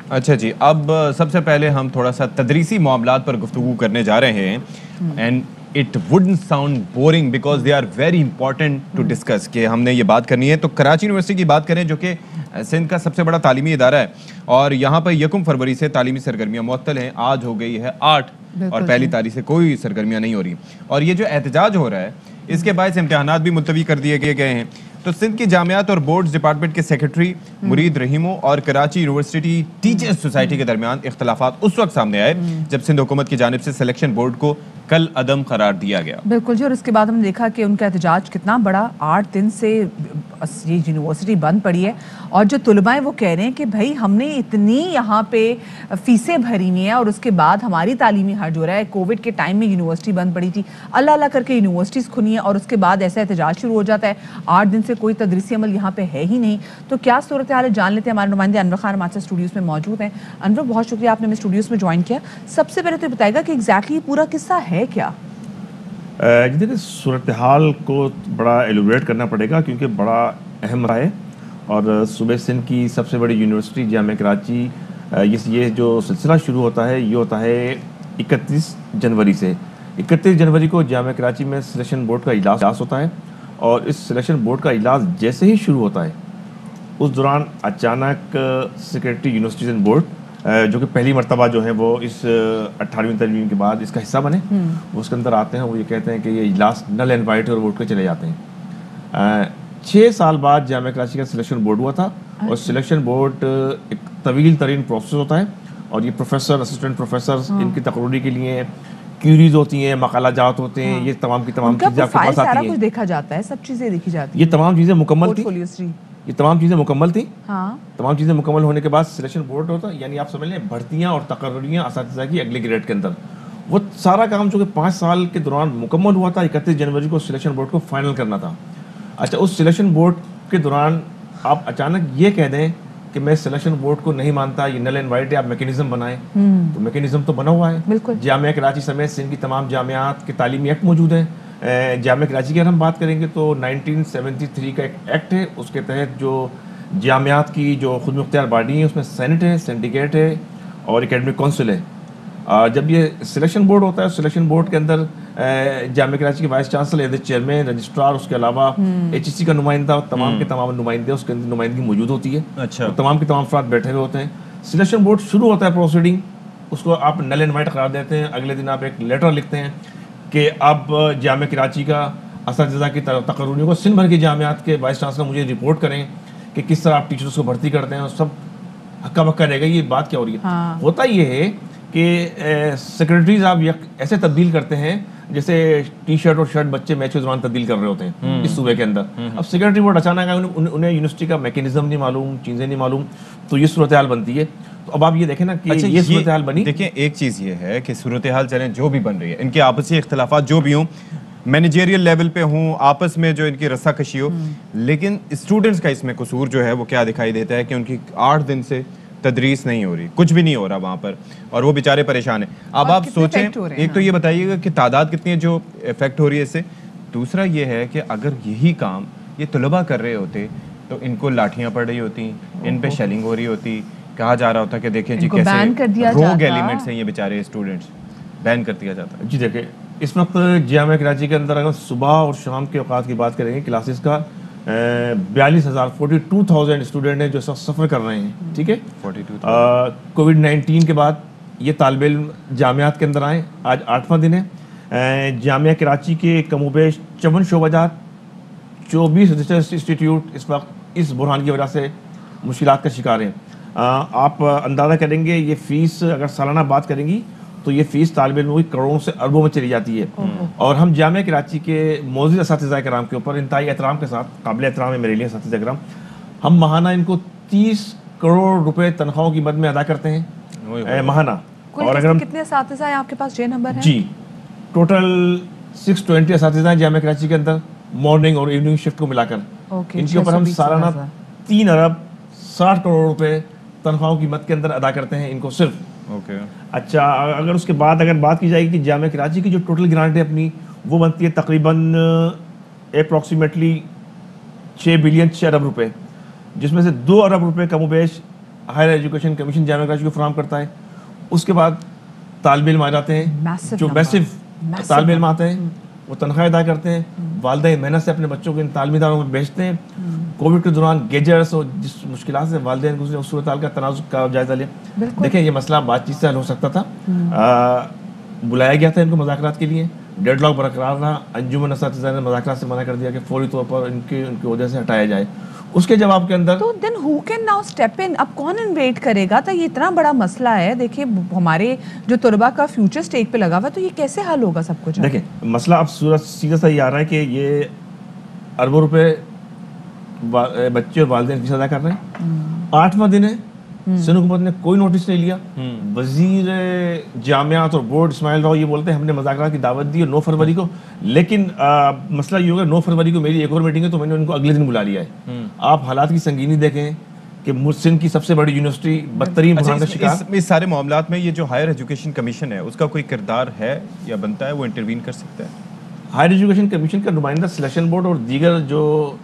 اچھا جی، اب سب سے پہلے ہم تھوڑا سا تدریسی معاملات پر گفتگو کرنے جا رہے ہیں and it wouldn't sound boring because they are very important to discuss کہ ہم نے یہ بات کرنی ہے. تو کراچی یونیورسٹی کی بات کریں جو کہ سندھ کا سب سے بڑا تعلیمی ادارہ ہے اور یہاں پر 1 فروری سے تعلیمی سرگرمیاں معطل ہیں. آج ہو گئی ہے 8 اور پہلی تاریخ سے کوئی سرگرمیاں نہیں ہو رہی اور یہ جو احتجاج ہو رہا ہے اس کے باعث امتحانات بھی ملتوی کر دیے گئے ہیں. تو سندھ کی جامعات اور بورڈز ڈپارٹمنٹ کے سیکرٹری مرید رحیمو اور کراچی یونیورسٹی ٹیچرز سوسائٹی کے درمیان اختلافات اس وقت سامنے آئے جب سندھ حکومت کی جانب سے سلیکشن بورڈ کو کل عدم قرار دیا گیا. بالکل جی، اور اس کے بعد ہم نے دیکھا کہ ان کا احتجاج کتنا بڑا، 8 دن سے یہ یونیورسٹی بند پڑی ہے اور جو طلباء ہیں وہ کہہ رہے ہیں کہ بھائی ہم نے اتنی یہاں پہ فیسیں بھری ہوئی ہیں اور اس کے بعد ہماری تعلیمی حرج ہو رہا ہے. کووڈ کے ٹائم میں یونیورسٹی بند پڑی تھی، اللہ اللہ کر کے یونیورسٹیز کھلی ہیں اور اس کے بعد ایسا احتجاج شروع ہو جاتا ہے. 8 دن سے کوئی تدریسی عمل یہاں پہ ہے ہی نہیں. تو کیا صورتحال ہے جان لیتے ہیں. ہمارے نمائندے انور خان ہمارے اسٹوڈیوز میں موجود ہیں. انور، بہت شکریہ آپ نے ہمیں اسٹوڈیوز میں جوائن کیا. سب سے پہلے تو بتائے گا کہ ایگزیکٹلی پورا قصہ ہے کیا؟ جی دیکھیں، صورتحال کو بڑا ایلوبریٹ کرنا پڑے گا کیونکہ بڑا اہم رہا ہے اور صوبے سندھ کی سب سے بڑی یونیورسٹی جامعہ کراچی یہ جو سلسلہ شروع ہوتا ہے یہ ہوتا ہے 31 جنوری سے. 31 جنوری کو جامعہ کراچی میں سلیکشن بورڈ کا اجلاس ہوتا ہے اور اس سلیکشن بورڈ کا اجلاس جیسے ہی شروع ہوتا ہے اس دوران اچانک سیکرٹری یونیورسٹیز اینڈ بورڈ جو کہ پہلی مرتبہ جو ہے وہ اس 18ویں ترمیم کے بعد اس کا حصہ بنے، وہ اس کے اندر آتے ہیں. وہ یہ کہتے ہیں کہ یہ اجلاس نل اینڈ وائٹ اور ووٹ کے چلے جاتے ہیں. 6 سال بعد جامعہ کراچی کا سلیکشن بورڈ ہوا تھا اور سلیکشن بورڈ ایک طویل ترین پروسیس ہوتا ہے اور یہ پروفیسر، اسسٹنٹ پروفیسرز ان کی تقرری کے لیے کیوریز ہوتی ہیں، مقالہ جات ہوتے ہیں، یہ تمام کی تمام چیزیں آپ کے پاس آتی ہیں. سارا کچھ دیکھا جاتا ہے، سب چیزیں دیکھی جاتی ہیں. یہ تمام چیزیں مکمل تھیں، یہ تمام چیزیں مکمل تھیں. تمام چیزیں مکمل ہونے کے بعد سلیکشن بورڈ ہوتا ہے، یعنی آپ سمجھ لیں بھرتیاں اور تقرریاں اساتذہ کی اگلے گریڈ کے اندر. وہ سارا کام جو کہ 5 سال کے دوران مکمل ہوا تھا. 31 جنوری کو سلیکشن بورڈ کو فائنل کرنا تھا. اچھا، اس سلیکشن بورڈ کے دوران آپ اچانک یہ کہہ دیں کہ میں سلیکشن بورڈ کو نہیں مانتا، یہ نل اینڈ وائٹ ہے، آپ میکینزم بنائیں. تو میکینزم تو بنا ہوا ہے. جامعہ کراچی سمیت سندھ کی تمام جامعات کے تعلیمی ایکٹ موجود ہیں. جامعہ کراچی کی اگر ہم بات کریں گے تو 1973 کا ایک ایکٹ ہے، اس کے تحت جو جامعات کی جو خود مختار باڈی ہیں اس میں سینٹ ہے، سینڈیکیٹ ہے اور اکیڈمک کونسل ہے. جب یہ سلیکشن بورڈ ہوتا ہے، سلیکشن بورڈ کے اندر جامعہ کراچی کے vice chancellor as a chairman, registrar, اس کے علاوہ ایچ سی کا نمائندہ، تمام کے تمام نمائندے اس کے اندر نمائندگی موجود ہوتی ہے. اچھا، تمام کے تمام افراد بیٹھے ہوئے ہوتے ہیں. سلیکشن بورڈ شروع ہوتا ہے پروسیڈنگ، اس کو آپ نل اینڈ وائٹ قرار دیتے ہیں. اگلے دن آپ ایک لیٹر لکھتے ہیں کہ اب جامعہ کراچی کا اساتذہ کی تقرریوں کو سندھ بھر کی جامعات کے وائس چانسلر مجھے رپورٹ کریں کہ کس طرح آپ ٹیچرز کو بھرتی کرتے ہیں اور سب ہکا بکا رہے گا. یہ بات کیا ہو رہی ہے؟ ہوتا یہ ہے کہ سیکرٹریز آپ ایسے تبدیل کرتے ہیں جیسے ٹی شرٹ اور شرٹ بچے میچ کے دوران تبدیل کر رہے ہوتے ہیں اس صوبے کے اندر. اب سیکرٹری بورڈ اچانک انہیں یونیورسٹی کا میکینزم نہیں معلوم، چیزیں نہیں معلوم، تو یہ صورتحال بنتی ہے. تو اب آپ یہ دیکھیں نا کہ یہ صورتحال بنی. دیکھیں، ایک چیز یہ ہے کہ صورتحال چلیں جو بھی بن رہی ہے، ان کے آپسی اختلافات جو بھی ہوں، مینیجریل لیول پہ ہوں، آپس میں جو ان کی رسا کشی ہو، لیکن اسٹوڈنٹس کا اس میں قصور جو ہے وہ کیا دکھائی دیتا ہے کہ ان کی 8 دن سے تدریس نہیں ہو رہی، کچھ بھی نہیں ہو رہا وہاں پر اور وہ بیچارے پریشان ہیں. اب آپ سوچیں، ایک تو یہ بتائیے گا کہ تعداد کتنی ہے جو افیکٹ ہو رہی ہے اس سے. دوسرا یہ ہے کہ اگر یہی کام یہ طلباء کر رہے ہوتے تو ان کو لاٹھیاں پڑ رہی ہوتی، ان پہ شیلنگ ہو رہی ہوتی، کہا جا رہا ہوتا کہ دیکھیں جی کیسے روگ ایلیمنٹس ہیں یہ بیچارے اسٹوڈنٹس، بین کر دیا جاتا ہے. جی دیکھیں، اس وقت جامعہ کراچی کے اندر اگر صبح اور شام کے اوقات کی بات کریں گے کلاسز کا 42,000 اسٹوڈنٹ ہیں جو اس وقت سفر کر رہے ہیں. ٹھیک ہے، کووڈ-19 کے بعد یہ طالب علم جامعات کے اندر آئیں. آج 8واں دن ہے. جامعہ کراچی کے کم و بیش 54 شعبہ جات، 24 ریسرچ انسٹیٹیوٹ اس وقت اس بحران کی وجہ سے مشکلات کا شکار ہیں. آپ اندازہ کریں گے یہ فیس اگر سالانہ بات کریں گی تو یہ فیس طالب علموں کی کروڑوں سے اربوں میں چلی جاتی ہے. اور ہم جامعہ کراچی کے موجود اساتذہ کرام کے اوپر انتہائی احترام کے ساتھ، قابل احترام ہے میرے لیے اساتذہ کرام، ہم ماہانہ ان کو 30 کروڑ روپے تنخواہوں کی مد میں ادا کرتے ہیں ماہانہ. اور اگر ہم کتنے اساتذہ ہیں آپ کے پاس، جے نمبر ہے؟ جی، ٹوٹل 620 اساتذہ ہیں جامعہ کراچی کے اندر، مارننگ اور ایوننگ شفٹ کو ملا کر. ان کے اوپر ہم سالانہ 3 ارب 60 کروڑ روپے تنخواہوں کی مد کے اندر ادا کرتے ہیں ان کو صرف. اچھا، اگر اس کے بعد اگر بات کی جائے گی کہ جامعہ کراچی کی جو ٹوٹل گرانٹ ہے اپنی، وہ بنتی ہے تقریباً اپروکسیمیٹلی 6 بلین 6 ارب روپے، جس میں سے 2 ارب روپے کم و بیش ہائر ایجوکیشن کمیشن جامعہ کراچی کو فراہم کرتا ہے. اس کے بعد طالب علم آ جاتے ہیں جو میسو طالب علم آتے ہیں, وہ تنخواہ ادا کرتے ہیں, والدین محنت سے اپنے بچوں کو ان تعلیمی اداروں میں بھیجتے ہیں. کووڈ کے دوران گیجرس اور جس مشکلات سے والدین کو اس صورتحال کا تنازع کا جائزہ لیا. دیکھیں یہ مسئلہ بات چیت سے حل ہو سکتا تھا. بلایا گیا تھا ان کو مذاکرات کے لیے, ڈیڈ لاک برقرار رہا. انجمن اساتذہ نے مذاکرات سے منع کر دیا کہ فوری طور پر ان کی عہدے سے ہٹایا جائے. اس کے جواب کے اندر تو then who can now step in, اب کون انویٹ کرے گا؟ تو یہ اتنا بڑا مسئلہ ہے, دیکھیے ہمارے جو طلباء کا فیوچر اسٹیک پہ لگا ہوا ہے, تو یہ کیسے حل ہوگا سب کچھ؟ دیکھیں مسئلہ اب سیدھا سا یہ آ رہا ہے کہ یہ اربوں روپے بچے اور والدین فیس ادا کر رہے ہیں. 8واں دن ہے, سندھ حکومت نے کوئی نوٹس نہیں لیا. وزیر جامعات اور بورڈ اسماعیل راؤ یہ بولتے ہیں ہم نے مذاکرات کی دعوت دی 9 فروری کو, لیکن مسئلہ یہ ہوگا 9 فروری کو میری ایک اور میٹنگ ہے تو میں نے ان کو اگلے دن بلا لیا ہے. آپ حالات کی سنگینی دیکھیں کہ سندھ کی سب سے بڑی یونیورسٹی بدترین بحران کا شکار. اس سارے معاملات میں یہ جو ہائر ایجوکیشن کمیشن ہے اس کا کوئی کردار ہے یا بنتا ہے, وہ انٹروین کر سکتا ہے؟ ہائر ایجوکیشن کمیشن کا نمائندہ سلیکشن بورڈ اور دیگر جو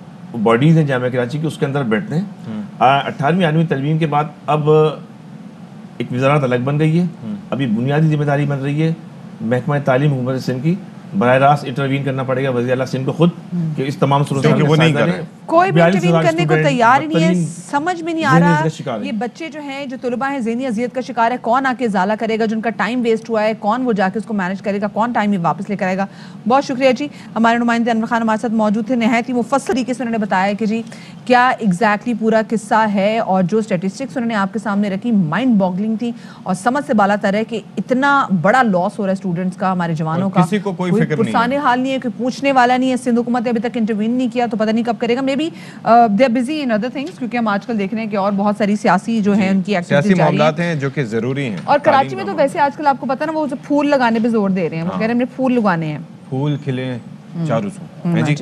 باڈیز ہیں جامعہ کراچی کی اس کے اندر بیٹھتے ہیں. 18ویں عالمی ترمیم کے بعد اب ایک وزارت الگ بن گئی ہے. ابھی بنیادی ذمہ داری بن رہی ہے محکمہ تعلیم حکومت سندھ کی. براہ راست انٹروین کرنا پڑے گا وزیر اعلیٰ سندھ کو خود کہ اس تمام صورتحال وہ نہیں کر رہے, کوئی بھی انٹروین کرنے کو تیار ہی نہیں ہے. سمجھ میں نہیں آ رہا یہ بچے جو ہیں, جو طلباء ہیں, ذہنی اذیت کا شکار ہے, کون آ کے ازالہ کرے گا؟ جن کا ٹائم ویسٹ ہوا ہے کون وہ جا کے اس کو مینیج کرے گا؟ کون ٹائم واپس لے کر آئے گا؟ بہت شکریہ جی. ہمارے نمائندے انور خان ہمارے ساتھ موجود تھے, نہایت ہی مفصل طریقے سے انہوں نے بتایا کہ جی کیا ایگزیکٹلی پورا قصہ ہے, اور جو اسٹیٹسٹکس انہوں نے آپ کے سامنے رکھی مائنڈ باگلنگ تھی اور سمجھ سے بالا تر ہے کہ اتنا بڑا لاس ہو رہا ہے اسٹوڈنٹس کا, ہمارے جوانوں کا, کسی کو کوئی فکر نہیں ہے, نہیں ہے, کہ پوچھنے والا نہیں ہے. سندھ حکومت نے ابھی تک انٹروین نہیں کیا, تو پتہ نہیں کب کرے گا. Maybe they are busy in other things, کیونکہ ہم آج کل دیکھ رہے ہیں کہ اور بہت ساری سیاسی جو ہیں ان کی ایکٹیویٹیز جاری ہیں, معاملات ہیں جو کہ ضروری ہیں. اور کراچی میں تو ویسے آج کل آپ کو پتہ نا وہ پھول لگانے پہ زور دے رہے ہیں, وہ کہہ رہے ہیں ہم نے پھول لگانے ہیں, پھول کھلے چاروں سو. جی